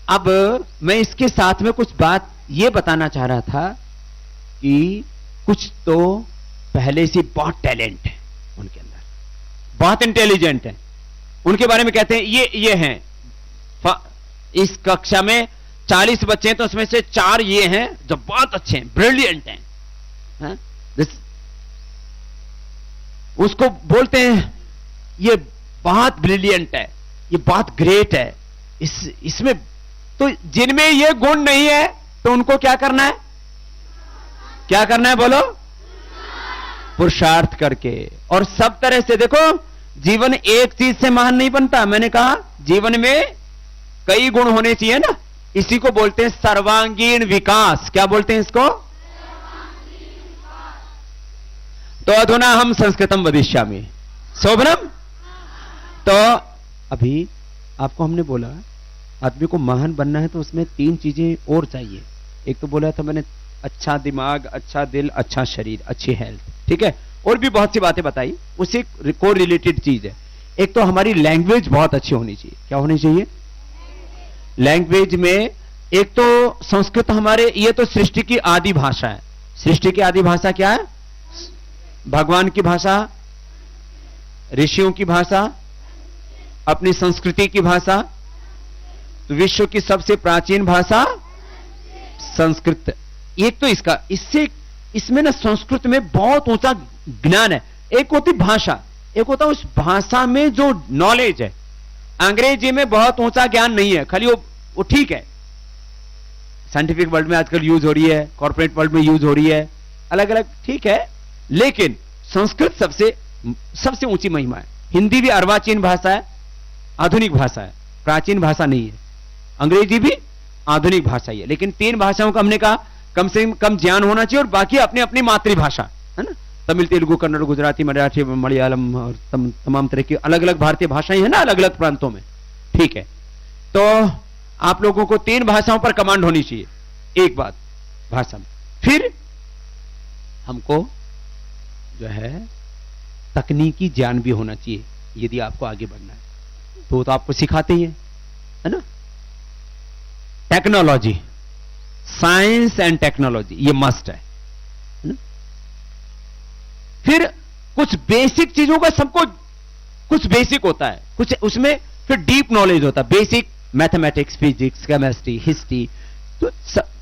अब मैं इसके साथ में कुछ बात ये बताना चाह रहा था कि कुछ तो पहले से बहुत टैलेंट है उनके अंदर, बहुत इंटेलिजेंट है, उनके बारे में कहते हैं ये हैं। इस कक्षा में 40 बच्चे हैं तो उसमें से 4 ये हैं जो बहुत अच्छे हैं, ब्रिलियंट हैं, हाँ? उसको बोलते हैं ये बहुत ब्रिलियंट है, ये बहुत ग्रेट है। इसमें तो जिनमें ये गुण नहीं है तो उनको क्या करना है, क्या करना है बोलो, पुरुषार्थ करके। और सब तरह से देखो, जीवन एक चीज से महान नहीं बनता। मैंने कहा जीवन में कई गुण होने चाहिए ना, इसी को बोलते हैं सर्वांगीण विकास। क्या बोलते हैं इसको? तो अधुना हम संस्कृतम वदिष्यामि शोभनम। तो अभी आपको हमने बोला आदमी को महान बनना है तो उसमें 3 चीजें और चाहिए। एक तो बोला था मैंने, अच्छा दिमाग, अच्छा दिल, अच्छा शरीर, अच्छी हेल्थ, ठीक है। और भी बहुत सी बातें बताई, उसी को रिलेटेड चीज है। एक तो हमारी लैंग्वेज बहुत अच्छी होनी चाहिए। क्या होनी चाहिए? लैंग्वेज में एक तो संस्कृत हमारे, ये तो सृष्टि की आदि भाषा है। सृष्टि की आदि भाषा क्या है? भगवान की भाषा, ऋषियों की भाषा, अपनी संस्कृति की भाषा। तो विश्व की सबसे प्राचीन भाषा संस्कृत। एक तो इसमें ना संस्कृत में बहुत ऊंचा ज्ञान है। एक होती भाषा, एक होता उस भाषा में जो नॉलेज है। अंग्रेजी में बहुत ऊंचा ज्ञान नहीं है, खाली वो ठीक है, साइंटिफिक वर्ल्ड में आजकल यूज हो रही है, कॉर्पोरेट वर्ल्ड में यूज हो रही है, अलग अलग ठीक है। लेकिन संस्कृत सबसे ऊंची महिमा है। हिंदी भी अर्वाचीन भाषा है, आधुनिक भाषा है, प्राचीन भाषा नहीं है। अंग्रेजी भी आधुनिक भाषा ही है। लेकिन 3 भाषाओं का हमने कहा कम से कम ज्ञान होना चाहिए, और बाकी अपनी अपनी मातृभाषा है ना। तमिल, तेलुगु, कन्नड़, गुजराती, मराठी, मलयालम और तमाम तरह की अलग अलग भारतीय भाषाएं हैं ना, अलग अलग प्रांतों में, ठीक है। तो आप लोगों को 3 भाषाओं पर कमांड होनी चाहिए, एक बात भाषा में। फिर हमको जो है तकनीकी ज्ञान भी होना चाहिए। यदि आपको आगे बढ़ना है तो आपको सिखाते ही है ना। टेक्नोलॉजी, साइंस एंड टेक्नोलॉजी, ये मस्ट है ना? फिर कुछ बेसिक चीजों का सबको कुछ बेसिक होता है, कुछ उसमें फिर डीप नॉलेज होता है। Basic mathematics, physics, chemistry, history. तो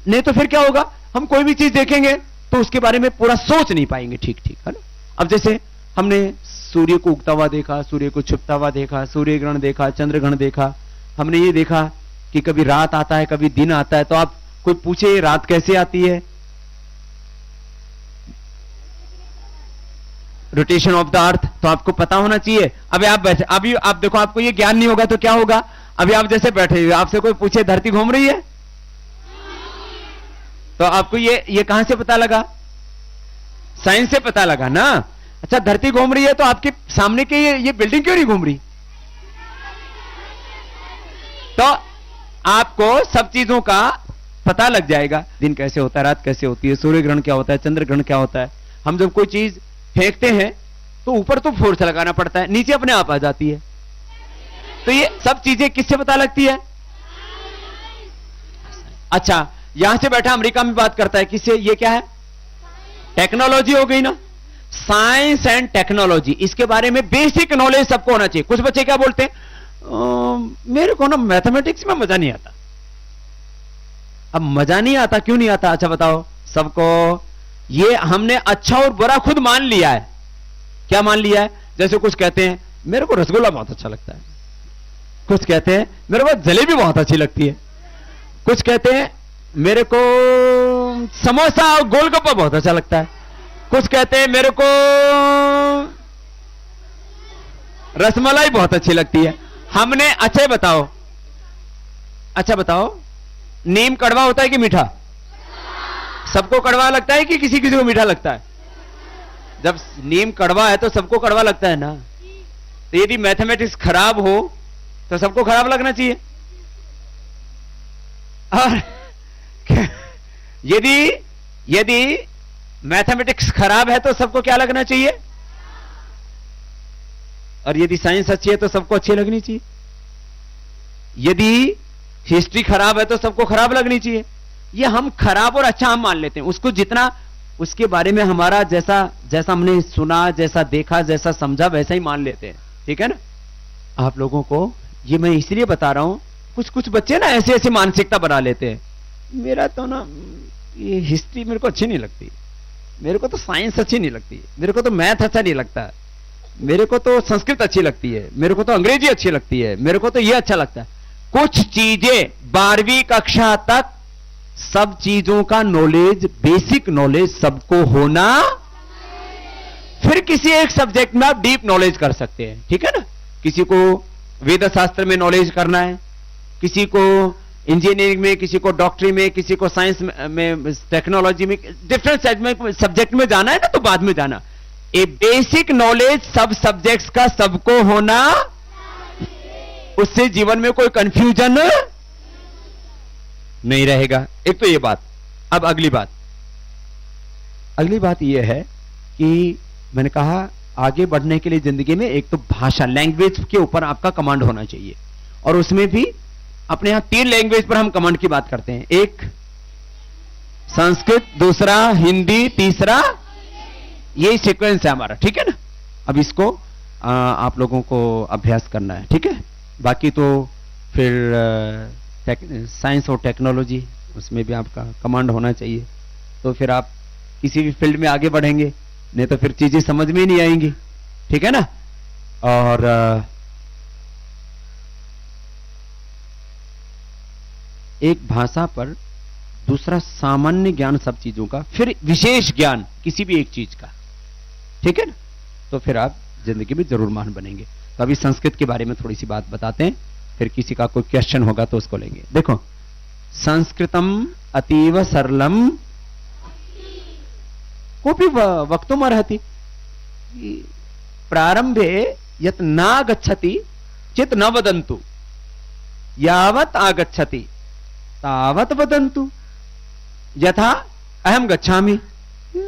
नहीं तो फिर क्या होगा, हम कोई भी चीज देखेंगे तो उसके बारे में पूरा सोच नहीं पाएंगे, ठीक ठीक है ना। अब जैसे हमने सूर्य को उगता हुआ देखा, सूर्य को छुपता हुआ देखा, सूर्य ग्रहण देखा, चंद्र ग्रहण देखा। हमने ये देखा कि कभी रात आता है, कभी दिन आता है। तो आप कोई पूछे रात कैसे आती है? रोटेशन ऑफ द अर्थ, तो आपको पता होना चाहिए। अभी आप बैठे, अभी आप देखो, आपको ये ज्ञान नहीं होगा तो क्या होगा। अभी आप जैसे बैठे हुए, आपसे कोई पूछे धरती घूम रही है, तो आपको ये कहां से पता लगा? साइंस से पता लगा ना। अच्छा, धरती घूम रही है तो आपके सामने की ये बिल्डिंग क्यों नहीं घूम रही? तो आपको सब चीजों का पता लग जाएगा। दिन कैसे होता है, रात कैसे होती है, सूर्य ग्रहण क्या होता है, चंद्र ग्रहण क्या होता है। हम जब कोई चीज फेंकते हैं तो ऊपर तो फोर्स लगाना पड़ता है, नीचे अपने आप आ जाती है। तो ये सब चीजें किससे पता लगती है? अच्छा, यहां से बैठा अमेरिका में बात करता है, किससे? ये क्या है? टेक्नोलॉजी हो गई ना। साइंस एंड टेक्नोलॉजी, इसके बारे में बेसिक नॉलेज सबको होना चाहिए। कुछ बच्चे क्या बोलते हैं, मेरे को ना मैथमेटिक्स में मजा नहीं आता। अब मजा नहीं आता, क्यों नहीं आता? अच्छा बताओ सबको। ये हमने अच्छा और बुरा खुद मान लिया है। क्या मान लिया है? जैसे कुछ कहते हैं मेरे को रसगुल्ला बहुत अच्छा लगता है, कुछ कहते हैं मेरे को जलेबी बहुत अच्छी लगती है, कुछ कहते हैं मेरे को समोसा और गोलगप्पा बहुत अच्छा लगता है, कुछ कहते हैं मेरे को रसमलाई बहुत अच्छी लगती है। हमने अच्छा बताओ, नीम कड़वा होता है कि मीठा? सबको कड़वा लगता है कि किसी किसी को मीठा लगता है? जब नीम कड़वा है तो सबको कड़वा लगता है ना। तो यदि मैथमेटिक्स खराब हो तो सबको खराब लगना चाहिए। और यदि मैथमेटिक्स खराब है तो सबको क्या लगना चाहिए? और यदि साइंस अच्छी है तो सबको अच्छी लगनी चाहिए। यदि हिस्ट्री खराब है तो सबको खराब लगनी चाहिए। ये हम खराब और अच्छा हम मान लेते हैं, उसको जितना उसके बारे में हमारा जैसा जैसा हमने सुना, जैसा देखा, जैसा समझा, वैसा ही मान लेते हैं। ठीक है ना? आप लोगों को ये मैं इसलिए बता रहा हूं, कुछ कुछ बच्चे ना ऐसे ऐसे मानसिकता बना लेते हैं। मेरा तो ना ये हिस्ट्री मेरे को अच्छी नहीं लगती, मेरे को तो साइंस अच्छी नहीं लगती, मेरे को तो मैथ अच्छा नहीं लगता, मेरे को तो संस्कृत अच्छी लगती है, मेरे को तो अंग्रेजी अच्छी लगती है, मेरे को तो ये अच्छा लगता है। कुछ चीजें 12वीं कक्षा तक सब चीजों का नॉलेज, बेसिक नॉलेज सबको होना, फिर किसी एक सब्जेक्ट में आप डीप नॉलेज कर सकते हैं। ठीक है ना? किसी को वेद शास्त्र में नॉलेज करना है, किसी को इंजीनियरिंग में, किसी को डॉक्टरी में, किसी को साइंस में, टेक्नोलॉजी में, डिफरेंट सब्जेक्ट में जाना है ना, तो बाद में जाना। ए बेसिक नॉलेज सब सब्जेक्ट्स का सबको होना, उससे जीवन में कोई कंफ्यूजन नहीं रहेगा। एक तो ये बात। अब अगली बात यह है कि मैंने कहा आगे बढ़ने के लिए जिंदगी में एक तो भाषा, लैंग्वेज के ऊपर आपका कमांड होना चाहिए, और उसमें भी अपने यहां 3 लैंग्वेज पर हम कमांड की बात करते हैं। एक संस्कृत, दूसरा हिंदी, तीसरा यही सीक्वेंस है हमारा। ठीक है ना? अब इसको आप लोगों को अभ्यास करना है। ठीक है? बाकी तो फिर साइंस और टेक्नोलॉजी, उसमें भी आपका कमांड होना चाहिए, तो फिर आप किसी भी फील्ड में आगे बढ़ेंगे, नहीं तो फिर चीजें समझ में ही नहीं आएंगी। ठीक है ना? और एक भाषा पर, दूसरा सामान्य ज्ञान सब चीजों का, फिर विशेष ज्ञान किसी भी एक चीज का। ठीक है ना? तो फिर आप जिंदगी में जरूर महान बनेंगे। तो अभी संस्कृत के बारे में थोड़ी सी बात बताते हैं, फिर किसी का कोई क्वेश्चन होगा तो उसको लेंगे। देखो, संस्कृतम अतीव सरलम कोपि वक्तुम अर्हति, प्रारंभे यत् नागच्छति चित न वदन्तु, यावत् आगच्छति तावत् वदन्तु। यथा अहम गच्छामि,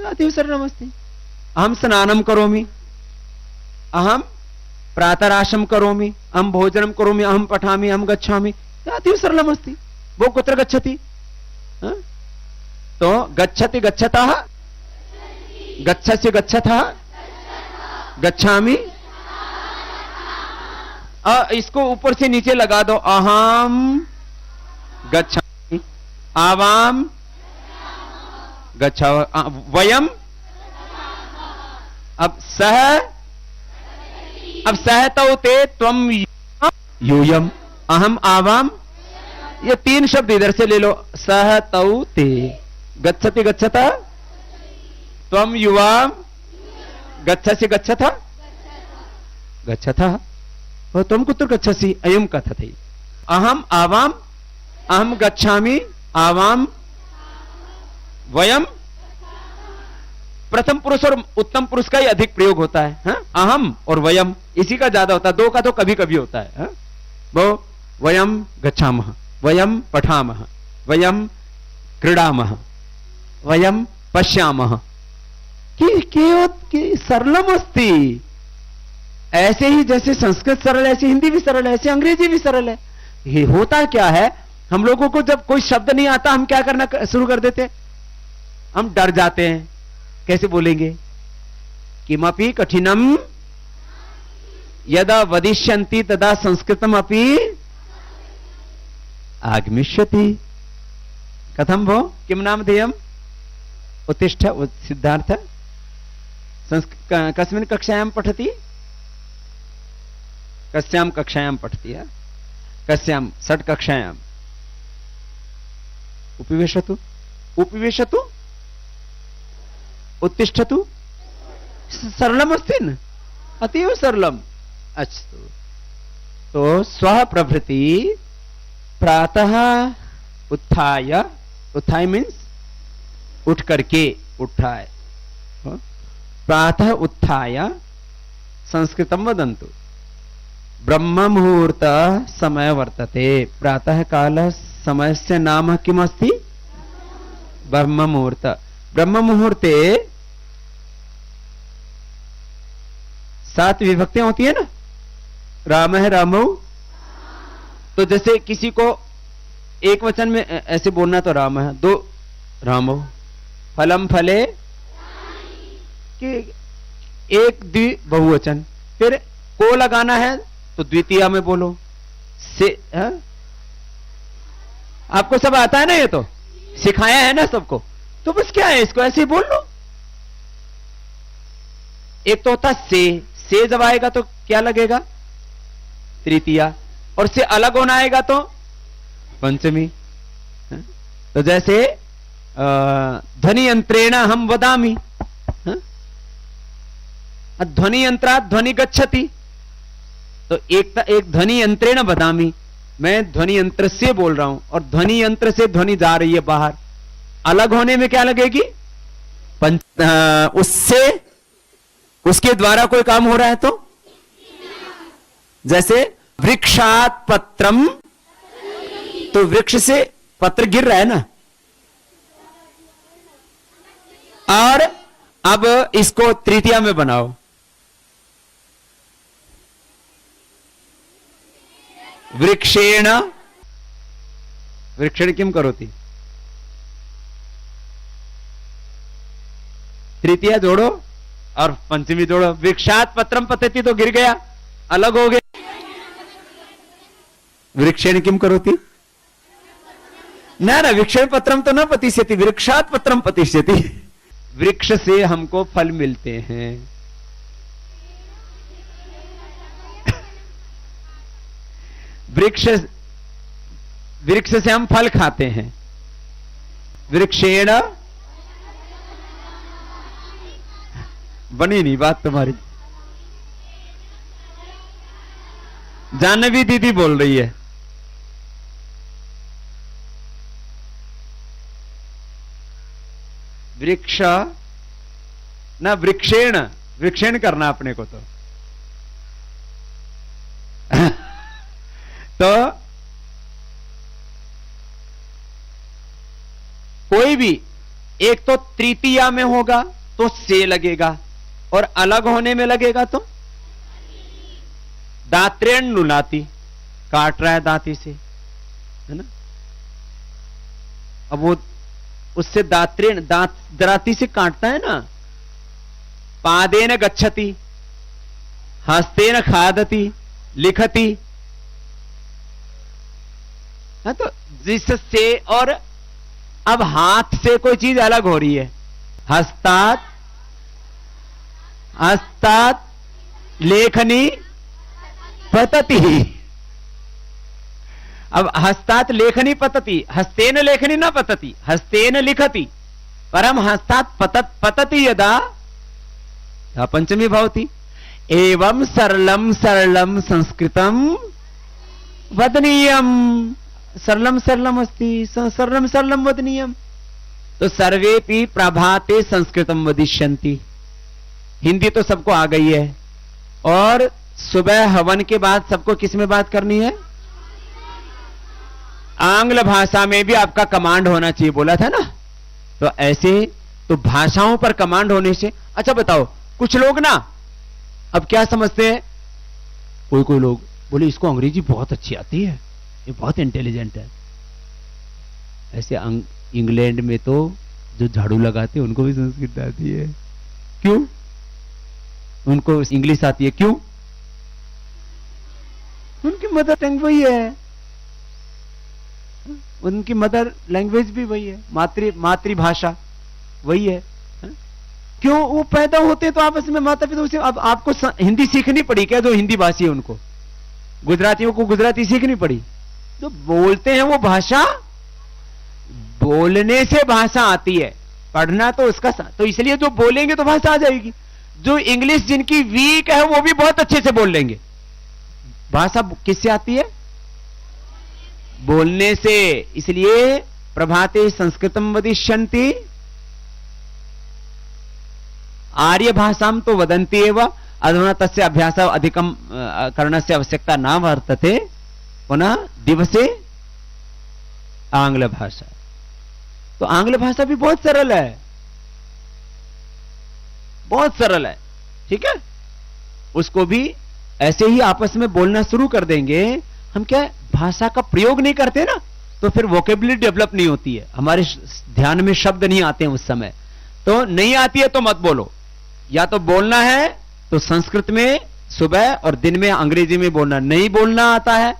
अतीव सरलमस्ति। अहम स्नानं करोमि, अहम प्रातराशम करोमि, अहम भोजनम करोमि, अहम पठामि, अहम गच्छामि, अतीव सरलमस्ति। वो कुत्र गच्छति? तो गच्छति गच्छतः, गच्छस्य गच्छतः, गच्छामि, इसको ऊपर से नीचे लगा दो, अहम गच्छामि, आवाम गच्छा, वयम, अब सहतौ ते त्वम यूयम, अहम आवाम, ये 3 शब्द इधर से ले लो। सहतौ ते, गच्छति गच्छता, त्वम युवाम, गच्छसि गच्छता, गच्छतः, और त्वम कुत्र गच्छसि, अयम कथति। अहम आवाम, अहम गच्छामि, आवाम, वयम। प्रथम पुरुष और उत्तम पुरुष का ही अधिक प्रयोग होता है, हा? अहम और वयम, इसी का ज्यादा होता है। 2 का तो कभी कभी होता है, हा? वो वयम गच्छामः, वयम पठामः, वयम क्रीडामः, वयम पश्यामः। कि सरलम अस्ति। ऐसे ही जैसे संस्कृत सरल है, ऐसे हिंदी भी सरल है, ऐसे अंग्रेजी भी सरल है। ये होता क्या है, हम लोगों को जब कोई शब्द नहीं आता, हम क्या करना शुरू कर देते? हम डर जाते हैं। कैसे बोलेंगे? किमपि कठिनम यदा वदिष्यन्ति तदा संस्कृतम अपि आगमिष्यति। कथम भो किम नाम ध्येयम? उत्तिष्ठ सिद्धार्थ। कस्मिन् कक्षायां पठति? कस्यां कक्षायां पठति? कस्यां? षट् कक्षायां। उपविशतु, उपविशतु, उत्तिष्ठतु। सरलम अस्ति न? अतीव सरलम। अच्छा, तो स्व प्रभृति प्रातः उत्थाय, उत्थाय मीन्स उठ करके, उठाए, प्रातः उत्थाय संस्कृतम वदन्तु। ब्रह्म मुहूर्त समय वर्तते। प्रातः काल समयस्य नाम किमस्ति? ब्रह्म मुहूर्त। ब्रह्म मुहूर्ते 7 विभक्तियां होती है ना, राम है रामौ। तो जैसे किसी को एक वचन में ऐसे बोलना तो राम है, दो रामो, फलम फले कि एक द्वि बहुवचन, फिर को लगाना है तो द्वितीय में बोलो से है? आपको सब आता है ना, ये तो सिखाया है ना सबको, तो बस क्या है, इसको ऐसे ही बोल लो। एक तो होता से जब आएगा तो क्या लगेगा, तृतीया, और से अलग होना आएगा तो पंचमी। तो जैसे ध्वनि यंत्रेण हम वदामि, ध्वनि यंत्रात् ध्वनि गच्छति, तो एक ध्वनि यंत्रेण वदामि, मैं ध्वनि यंत्र से बोल रहा हूं और ध्वनि यंत्र से ध्वनि जा रही है बाहर, अलग होने में क्या लगेगी, उससे उसके द्वारा कोई काम हो रहा है तो, जैसे वृक्षात पत्रम, तो वृक्ष से पत्र गिर रहा है ना, और अब इसको तृतीया में बनाओ, वृक्षेण, वृक्षेण किम करोति, तृतीया जोड़ो और पंचमी जोड़ो, वृक्षात पत्रम पतति तो गिर गया, अलग हो गया, वृक्षेण किम करोति, ना वृक्षेण पत्रम तो न पतिष्यति, वृक्षात पत्रम पतिष्यति, वृक्ष से हमको फल मिलते हैं, वृक्ष से हम फल खाते हैं, वृक्षेण, बनी नहीं बात तुम्हारी, जानवी दीदी बोल रही है, वृक्ष ना वृक्षेण, वृक्षेण करना अपने को तो कोई भी एक तो तृतीया में होगा तो से लगेगा, और अलग होने में लगेगा तो दात्रेण नुनाती, काट रहा है दांती से, है ना, अब वो उससे दात्रेण, दांत दराती से काटता है ना, पादेन गच्छति, हस्तेन खादति, लिखति, है तो जिससे, और अब हाथ से कोई चीज अलग हो रही है, हस्तात, हस्तात लेखनी पतति, अब हस्तात लेखनी पतति, हस्तेन लेखनी न पतति, हस्तेन लिखति, परम हस्तात पतति यदा पंचमी भवति, एवं सरलम सरलम संस्कृतम वदनीयम, सरलम सरलम अस्ति, सरलम सरलम वदनीयम, तो सर्वेपि प्रभाते संस्कृतम वदिष्यन्ति, हिंदी तो सबको आ गई है, और सुबह हवन के बाद सबको किस में बात करनी है, आंग्ल भाषा में भी आपका कमांड होना चाहिए, बोला था ना, तो ऐसे तो भाषाओं पर कमांड होने से, अच्छा बताओ, कुछ लोग ना अब क्या समझते हैं, कोई लोग बोले इसको अंग्रेजी बहुत अच्छी आती है, ये बहुत इंटेलिजेंट है, ऐसे इंग्लैंड में तो जो झाड़ू लगाते हैं उनको भी संस्कृत आती है, क्यों, उनको इंग्लिश आती है, क्यों, उनकी मदर टंग वही है, उनकी मदर लैंग्वेज भी वही है, मातृभाषा वही है, क्यों, वो पैदा होते तो आपस में माता पिता से, अब आपको हिंदी सीखनी पड़ी क्या, जो हिंदी भाषी है उनको, गुजरातियों को गुजराती सीखनी पड़ी, जो बोलते हैं वो भाषा, बोलने से भाषा आती है, पढ़ना तो उसका, तो इसलिए जो बोलेंगे तो भाषा आ जाएगी, जो इंग्लिश जिनकी वीक है वो भी बहुत अच्छे से बोल लेंगे, भाषा किससे आती है, बोलने से, इसलिए प्रभाते संस्कृतम वदिष्यन्ति, आर्य भाषाम तो वदन्ति एव, अधुना तस्य अभ्यास अधिकम करणस्य आवश्यकता न वर्तते, पुनः दिवसे आंग्ल भाषा, तो आंग्ल भाषा भी बहुत सरल है, बहुत सरल है, ठीक है, उसको भी ऐसे ही आपस में बोलना शुरू कर देंगे, हम क्या भाषा का प्रयोग नहीं करते ना, तो फिर वोकेबुलरी डेवलप नहीं होती है, हमारे ध्यान में शब्द नहीं आते हैं उस समय। तो नहीं आती है तो मत बोलो, या तो बोलना है तो संस्कृत में सुबह और दिन में अंग्रेजी में बोलना, नहीं बोलना आता है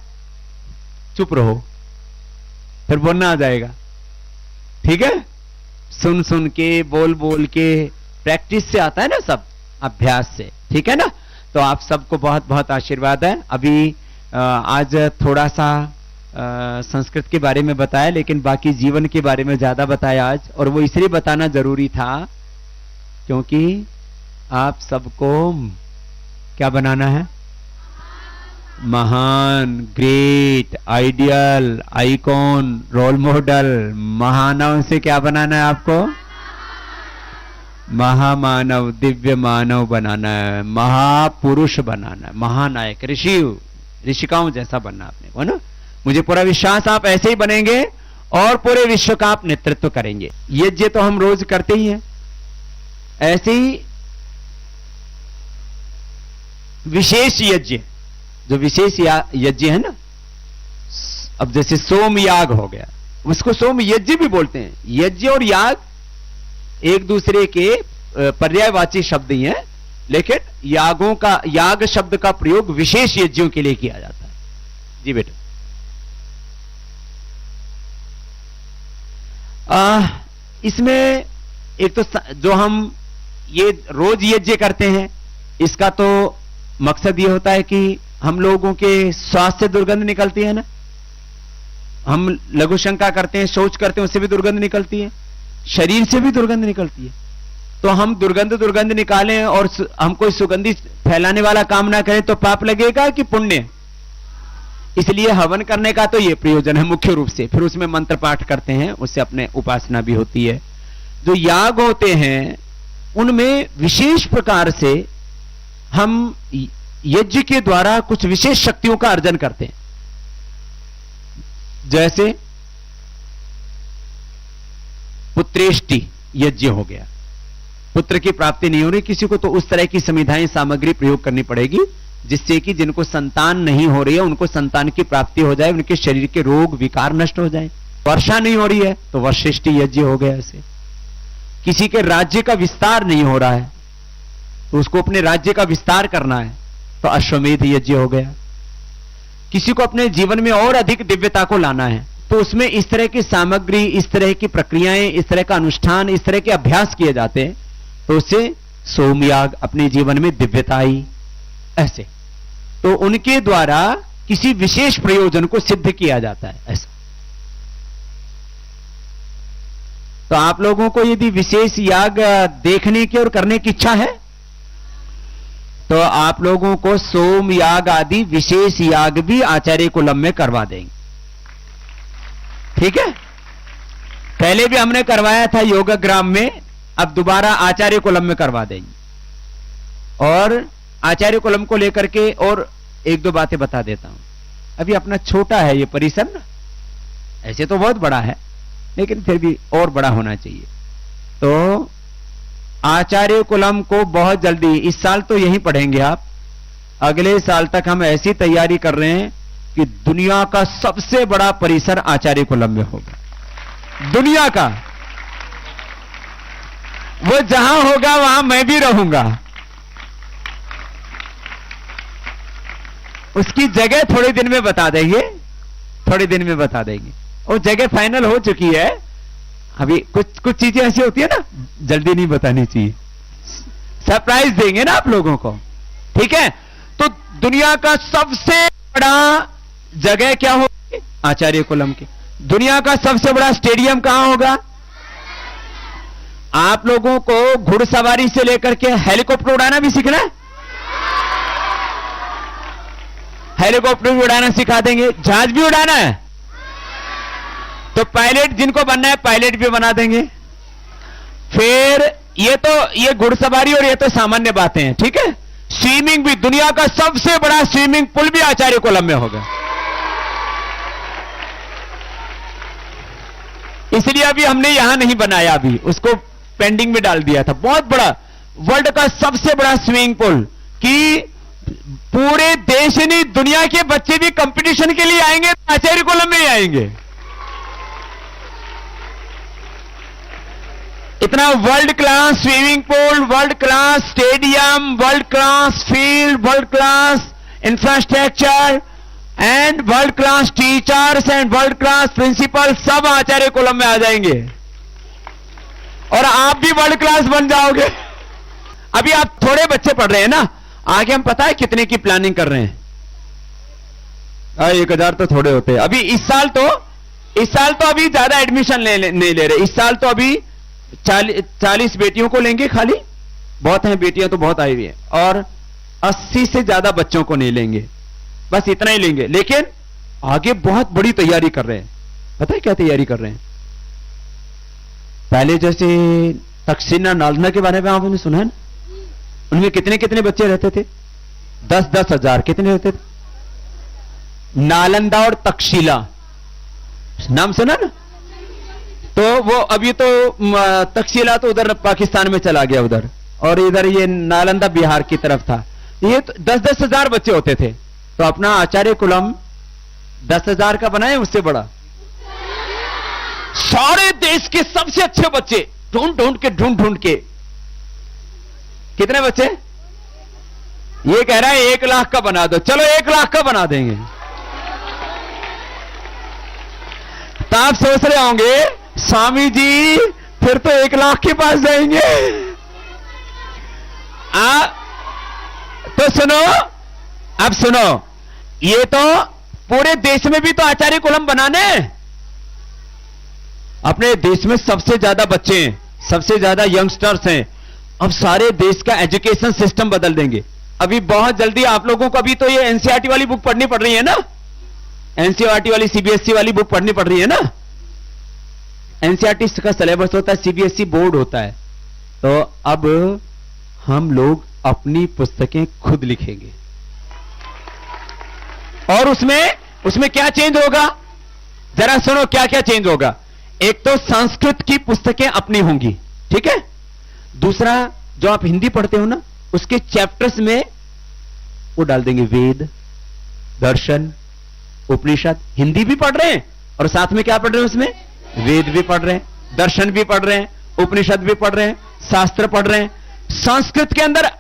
चुप रहो, फिर बोलना आ जाएगा। ठीक है, सुन सुन के, बोल बोल के, प्रैक्टिस से आता है ना सब, अभ्यास से। ठीक है ना, तो आप सबको बहुत बहुत आशीर्वाद है। अभी आज थोड़ा सा संस्कृत के बारे में बताया, लेकिन बाकी जीवन के बारे में ज्यादा बताया आज, और वो इसलिए बताना जरूरी था क्योंकि आप सबको क्या बनाना है? महान, great, ideal, icon, role model, महानव से क्या बनाना है आपको? महामानव, दिव्य मानव बनाना है, महापुरुष बनाना है, महानायक, ऋषिकाओं जैसा बनना आपने को ना। मुझे पूरा विश्वास आप ऐसे ही बनेंगे और पूरे विश्व का आप नेतृत्व करेंगे। यज्ञ तो हम रोज करते ही हैं, ऐसे ही विशेष यज्ञ, जो विशेष यज्ञ है ना, अब जैसे सोम याग हो गया, उसको सोम यज्ञ भी बोलते हैं। यज्ञ और याग एक दूसरे के पर्यायवाची शब्द ही हैं, लेकिन यागों का, याग शब्द का प्रयोग विशेष यज्ञों के लिए किया जाता है। जी बेटा, इसमें एक तो जो हम ये रोज यज्ञ करते हैं, इसका तो मकसद ये होता है कि हम लोगों के स्वास्थ्य से दुर्गंध निकलती है ना, हम लघु शंका करते हैं, शौच करते हैं, उससे भी दुर्गंध निकलती है, शरीर से भी दुर्गंध निकलती है। तो हम दुर्गंध निकालें और हम कोई सुगंधी फैलाने वाला काम ना करें तो पाप लगेगा कि पुण्य? इसलिए हवन करने का तो ये प्रयोजन है मुख्य रूप से। फिर उसमें मंत्र पाठ करते हैं, उससे अपने उपासना भी होती है। जो याग होते हैं उनमें विशेष प्रकार से हम यज्ञ के द्वारा कुछ विशेष शक्तियों का अर्जन करते हैं। जैसे पुत्रेष्टि यज्ञ हो गया, पुत्र की प्राप्ति नहीं हो रही किसी को, तो उस तरह की संविधाएं, सामग्री प्रयोग करनी पड़ेगी जिससे कि जिनको संतान नहीं हो रही है उनको संतान की प्राप्ति हो जाए, उनके शरीर के रोग विकार नष्ट हो जाए। वर्षा नहीं हो रही है तो वर्षेष्टि यज्ञ हो गया। ऐसे किसी के राज्य का विस्तार नहीं हो रहा है तो उसको अपने राज्य का विस्तार करना है तो अश्वमेध यज्ञ हो गया। किसी को अपने जीवन में और अधिक दिव्यता को लाना है तो उसमें इस तरह की सामग्री, इस तरह की प्रक्रियाएं, इस तरह का अनुष्ठान, इस तरह के अभ्यास किए जाते हैं, तो उससे सोमयाग, अपने जीवन में दिव्यता आई। ऐसे तो उनके द्वारा किसी विशेष प्रयोजन को सिद्ध किया जाता है। ऐसा तो आप लोगों को यदि विशेष याग देखने की और करने की इच्छा है तो आप लोगों को सोम याग आदि विशेष याग भी आचार्य कुलम में करवा देंगे। ठीक है, पहले भी हमने करवाया था योगग्राम में, अब दोबारा आचार्य कुलम में करवा देंगे। और आचार्य कुलम को लेकर के और एक दो बातें बता देता हूं। अभी अपना छोटा है ये परिसर ना, ऐसे तो बहुत बड़ा है लेकिन फिर भी और बड़ा होना चाहिए। तो आचार्य कुलम को बहुत जल्दी, इस साल तो यहीं पढ़ेंगे आप, अगले साल तक हम ऐसी तैयारी कर रहे हैं कि दुनिया का सबसे बड़ा परिसर आचार्य कुलम में होगा। दुनिया का, वो जहां होगा वहां मैं भी रहूंगा। उसकी जगह थोड़े दिन में बता देंगे, थोड़े दिन में बता देंगे। वो जगह फाइनल हो चुकी है। अभी कुछ चीजें ऐसी होती है ना, जल्दी नहीं बतानी चाहिए, सरप्राइज देंगे ना आप लोगों को। ठीक है, तो दुनिया का सबसे बड़ा जगह क्या होगी? आचार्य कुलम की। दुनिया का सबसे बड़ा स्टेडियम कहां होगा? आप लोगों को घुड़सवारी से लेकर के हेलीकॉप्टर उड़ाना भी सीखना है, हेलीकॉप्टर भी उड़ाना सिखा देंगे, जहाज भी उड़ाना है तो पायलट जिनको बनना है पायलट भी बना देंगे। फिर ये घुड़सवारी और ये तो सामान्य बातें हैं। ठीक है, स्विमिंग भी, दुनिया का सबसे बड़ा स्विमिंग पूल भी आचार्य कुलम में होगा। इसलिए अभी हमने यहां नहीं बनाया, अभी उसको पेंडिंग में डाल दिया था। बहुत बड़ा, वर्ल्ड का सबसे बड़ा स्विमिंग पूल कि पूरे देश नहीं दुनिया के बच्चे भी कंपटीशन के लिए आएंगे तो आचार्य कुलम में ही आएंगे। इतना world class swimming pool, world class stadium, world class field, world class infrastructure and world class teachers and world class principal सब आचार्य कुलम में आ जाएंगे और आप भी वर्ल्ड क्लास बन जाओगे। अभी आप थोड़े बच्चे पढ़ रहे हैं ना, आगे हम पता है कितने की प्लानिंग कर रहे हैं। 1000 तो थोड़े होते हैं। अभी इस साल तो अभी ज्यादा एडमिशन नहीं ले रहे। इस साल तो अभी 40 बेटियों को लेंगे खाली, बहुत हैं बेटियां तो बहुत आई हुई है, और 80 से ज्यादा बच्चों को नहीं लेंगे, बस इतना ही लेंगे। लेकिन आगे बहुत बड़ी तैयारी कर रहे हैं। पता है क्या तैयारी कर रहे हैं? पहले जैसे तक्षशिला नालंदा के बारे में आपने सुना है ना, उनमें कितने कितने बच्चे रहते थे? 10-10 हजार। कितने रहते थे? नालंदा और तक्षशिला नाम सुना ना? तो वो अभी तो तक्षशिला तो उधर पाकिस्तान में चला गया उधर, और इधर ये नालंदा बिहार की तरफ था। ये तो 10-10 हजार बच्चे होते थे। तो अपना आचार्य कुलम 10,000 का बनाए, उससे बड़ा। सारे देश के सबसे अच्छे बच्चे ढूंढ ढूंढ के। कितने बच्चे? ये कह रहा है 1 लाख का बना दो। चलो 1 लाख का बना देंगे। तो आप सोच रहे होंगे स्वामी जी फिर तो 1 लाख के पास जाएंगे। तो सुनो, अब सुनो, ये तो पूरे देश में भी तो आचार्य कुलम बनाने। अपने देश में सबसे ज्यादा बच्चे हैं, सबसे ज्यादा यंगस्टर्स हैं। अब सारे देश का एजुकेशन सिस्टम बदल देंगे। अभी बहुत जल्दी आप लोगों को अभी तो ये एनसीईआरटी वाली बुक पढ़नी पड़ रही है ना, एनसीईआरटी वाली सीबीएसई वाली बुक पढ़नी पड़ रही है ना। एनसीईआरटी का सिलेबस होता है, सीबीएसई बोर्ड होता है। तो अब हम लोग अपनी पुस्तकें खुद लिखेंगे। और उसमें क्या चेंज होगा? जरा सुनो क्या क्या चेंज होगा। एक तो संस्कृत की पुस्तकें अपनी होंगी, ठीक है। दूसरा, जो आप हिंदी पढ़ते हो ना, उसके चैप्टर्स में वो डाल देंगे वेद, दर्शन, उपनिषद। हिंदी भी पढ़ रहे हैं और साथ में क्या पढ़ रहे हैं? उसमें वेद भी पढ़ रहे हैं, दर्शन भी पढ़ रहे हैं, उपनिषद भी पढ़ रहे हैं, शास्त्र पढ़ रहे हैं। संस्कृत के अंदर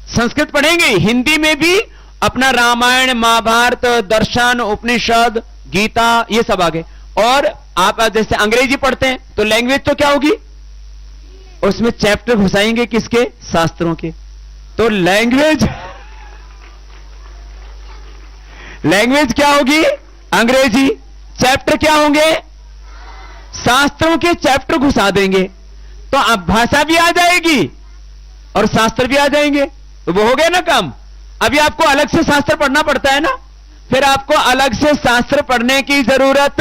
संस्कृत पढ़ेंगे, हिंदी में भी अपना रामायण, महाभारत, दर्शन, उपनिषद, गीता, ये सब आ गए। और आप जैसे अंग्रेजी पढ़ते हैं तो लैंग्वेज तो क्या होगी? उसमें चैप्टर घुसाएंगे किसके? शास्त्रों के। तो लैंग्वेज क्या होगी? अंग्रेजी। चैप्टर क्या होंगे? शास्त्रों के चैप्टर घुसा देंगे। तो अब भाषा भी आ जाएगी और शास्त्र भी आ जाएंगे, तो वो हो गया ना काम। अभी आपको अलग से शास्त्र पढ़ना पड़ता है ना, फिर आपको अलग से शास्त्र पढ़ने की जरूरत।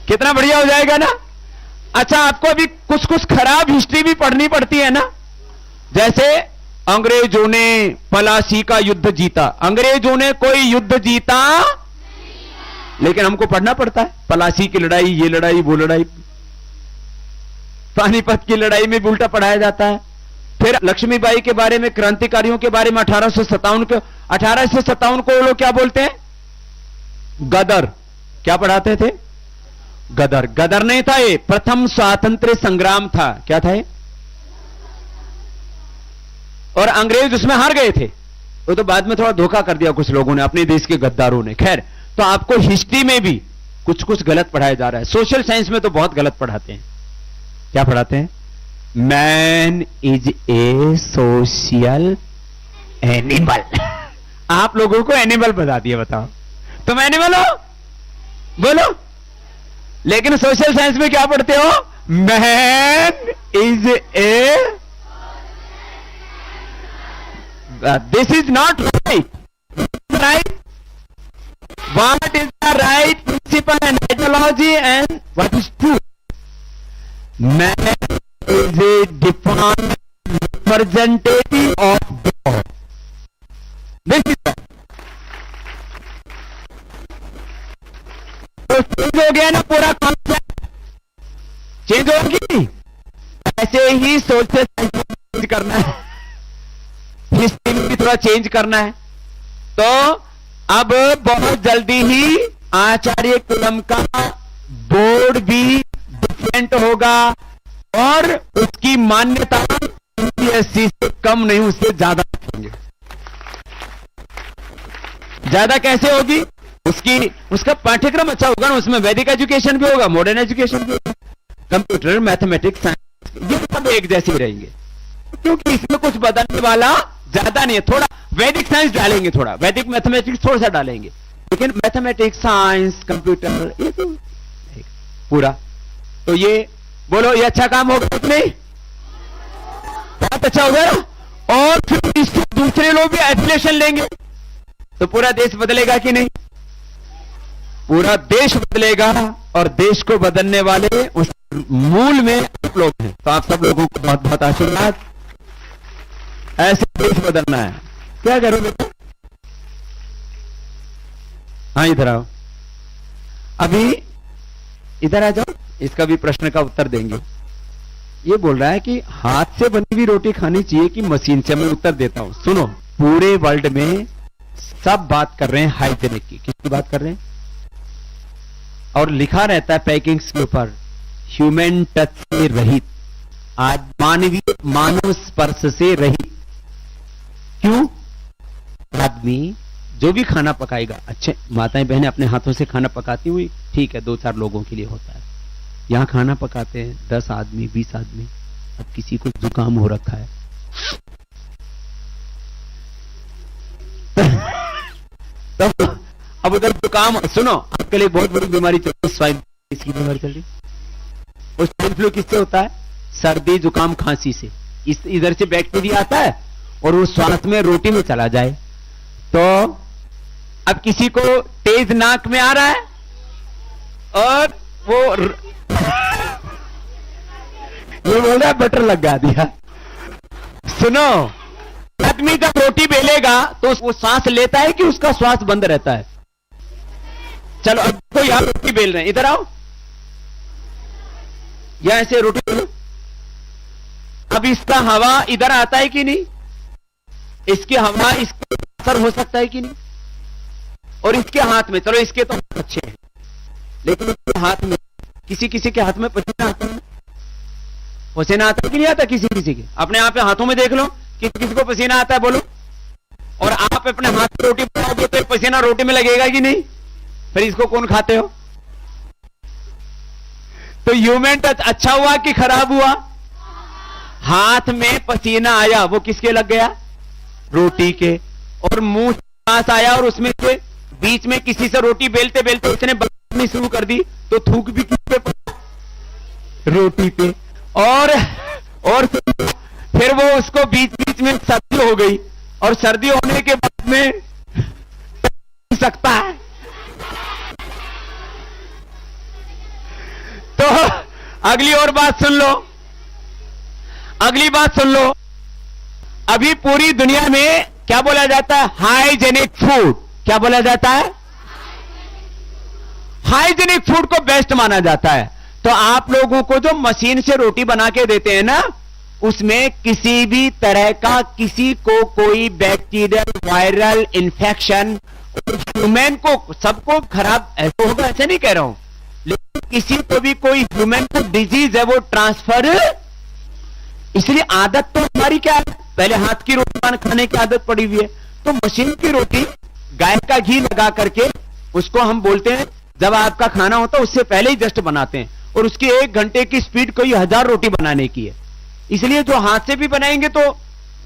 कितना बढ़िया हो जाएगा ना। अच्छा, आपको अभी कुछ खराब हिस्ट्री भी पढ़नी पड़ती है ना। जैसे अंग्रेजों ने पलासी का युद्ध जीता। अंग्रेजों ने कोई युद्ध जीता, लेकिन हमको पढ़ना पड़ता है। पलासी की लड़ाई, ये लड़ाई, वो लड़ाई, पानीपत की लड़ाई में भी उल्टा पढ़ाया जाता है। फिर लक्ष्मीबाई के बारे में, क्रांतिकारियों के बारे में 1857 को लोग क्या बोलते हैं? गदर। क्या पढ़ाते थे? गदर। गदर नहीं था, ये प्रथम स्वातंत्र्य संग्राम था। क्या था ये? और अंग्रेज उसमें हार गए थे। वो तो बाद में थोड़ा धोखा कर दिया कुछ लोगों ने, अपने देश के गद्दारों ने। खैर, तो आपको हिस्ट्री में भी कुछ गलत पढ़ाया जा रहा है। सोशल साइंस में तो बहुत गलत पढ़ाते हैं। क्या पढ़ाते हैं? Man is A social animal. आप लोगों को एनिमल बता दिया। बताओ, तुम एनिमल हो? बोलो। लेकिन सोशल साइंस में क्या पढ़ते हो? Man is a, this is not right. What is the right principle and ideology and what is true? Man is a defined representative of God. This is that. तो change हो गया ना पूरा concept? Change होगी। ऐसे ही social change करना है, history में भी थोड़ा चेंज करना है। तो अब बहुत जल्दी ही आचार्य कुलम का बोर्ड भी एफिशिएंट होगा और उसकी मान्यता यूपीएससी से कम नहीं, उससे ज्यादा रखेंगे। ज्यादा कैसे होगी? उसका पाठ्यक्रम अच्छा होगा ना, उसमें वैदिक एजुकेशन भी होगा, मॉडर्न एजुकेशन भी होगा, कंप्यूटर, मैथमेटिक्स, साइंस, ये सब एक जैसे ही रहेंगे, क्योंकि इसमें कुछ बदलने वाला ज्यादा नहीं है। थोड़ा वैदिक साइंस डालेंगे, थोड़ा वैदिक मैथमेटिक्स थोड़ा सा डालेंगे, लेकिन मैथमेटिक्स, साइंस, कंप्यूटर, ये तो पूरा। तो ये बोलो, ये अच्छा काम होगा कि नहीं? बहुत अच्छा होगा ना। और फिर इससे दूसरे लोग भी एफिलिएशन लेंगे तो पूरा देश बदलेगा कि नहीं? पूरा देश बदलेगा, और देश को बदलने वाले उस मूल में आप लोग हैं। तो आप सब लोगों को बहुत बहुत आशीर्वाद। ऐसे देश बदलना है, क्या करो बेटा? हाँ, इधर आओ, अभी इधर आ जाओ, इसका भी प्रश्न का उत्तर देंगे। ये बोल रहा है कि हाथ से बनी हुई रोटी खानी चाहिए कि मशीन से? मैं उत्तर देता हूं, सुनो। पूरे वर्ल्ड में सब बात कर रहे हैं हाइजेनिक की। किसकी बात कर रहे हैं? और लिखा रहता है पैकिंग्स के ऊपर, ह्यूमन टच से रहित, आज मानवीय मानव स्पर्श से रहित। क्यों? आदमी जो भी खाना पकाएगा, अच्छे माताएं बहनें अपने हाथों से खाना पकाती हुई, ठीक है, 2-4 लोगों के लिए होता है। यहां खाना पकाते हैं 10 आदमी, 20 आदमी। अब किसी को जुकाम हो रखा है तो अब उधर जुकाम, सुनो, आपके लिए बहुत बड़ी बीमारी चल रही है, स्वाइन इसकी बीमारी चल रही। वो स्वाइन फ्लू किससे होता है? सर्दी, जुकाम, खांसी से। इधर से बैक्टीरिया आता है और वो श्वास में, रोटी में चला जाए। तो अब किसी को तेज नाक में आ रहा है और वो ये बोल रहा है बटर लगा दिया। सुनो, आदमी जब रोटी बेलेगा तो वो सांस लेता है कि उसका श्वास बंद रहता है? चलो, अब तो यहां रोटी बेल रहे हैं, इधर आओ, या ऐसे रोटी बेलो। अब इसका हवा इधर आता है कि नहीं? इसकी हवा इसका असर हो सकता है कि नहीं? और इसके हाथ में, चलो इसके तो अच्छे हैं, लेकिन इसके हाथ में, किसी किसी के हाथ में पसीना आता है। पसीना आता है कि नहीं आता? किसी किसी के अपने आप हाथों में देख लो, किसी किसी को पसीना आता है, बोलो। और आप अपने हाथ में रोटी बनाओगे तो पसीना रोटी में लगेगा कि नहीं? फिर इसको कौन खाते हो? तो ह्यूमन टच अच्छा हुआ कि खराब हुआ? हाथ में पसीना आया, वो किसके लग गया? रोटी के। और मुंह से सांस आया और उसमें से बीच में किसी से रोटी बेलते बेलते उसने बनानी शुरू कर दी, तो थूक भी किस पे पड़ा? रोटी पे। और फिर वो उसको बीच बीच में सर्दी हो गई, और सर्दी होने के बाद में सकता है। तो अगली और बात सुन लो, अगली बात सुन लो। अभी पूरी दुनिया में क्या बोला जाता है? Hygienic food. क्या बोला जाता है? हाइजेनिक फूड को बेस्ट माना जाता है। तो आप लोगों को जो मशीन से रोटी बना के देते हैं ना, उसमें किसी भी तरह का किसी को कोई बैक्टीरियल, वायरल इन्फेक्शन, ह्यूमन को सबको खराब ऐसा होगा, ऐसे नहीं कह रहा हूं, लेकिन किसी को भी कोई ह्यूमन को डिजीज है वो ट्रांसफर। इसलिए आदत तो हमारी क्या है? पहले हाथ की रोटी खाने की आदत पड़ी हुई है। तो मशीन की रोटी, गाय का घी लगा करके उसको हम बोलते हैं, जब आपका खाना होता है उससे पहले ही जस्ट बनाते हैं, और उसकी 1 घंटे की स्पीड कोई 1000 रोटी बनाने की है। इसलिए जो हाथ से भी बनाएंगे तो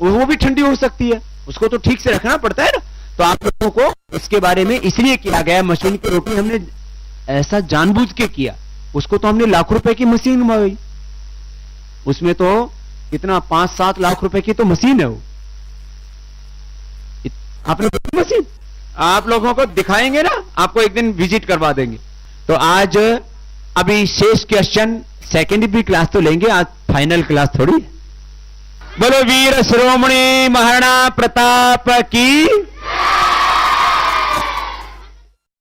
वो भी ठंडी हो सकती है, उसको तो ठीक से रखना पड़ता है ना। तो आप लोगों को इसके बारे में इसलिए किया गया, मशीन की रोटी हमने ऐसा जानबूझ के किया। उसको तो हमने लाख रुपए की मशीन मंगाई, उसमें तो कितना 5-7 लाख रुपए की तो मशीन है वो। आपने मशीन आप लोगों को दिखाएंगे ना, आपको एक दिन विजिट करवा देंगे। तो आज अभी शेष क्वेश्चन सेकेंड भी क्लास तो लेंगे, आज फाइनल क्लास थोड़ी। बोलो वीर श्रोमणी महाराणा प्रताप की।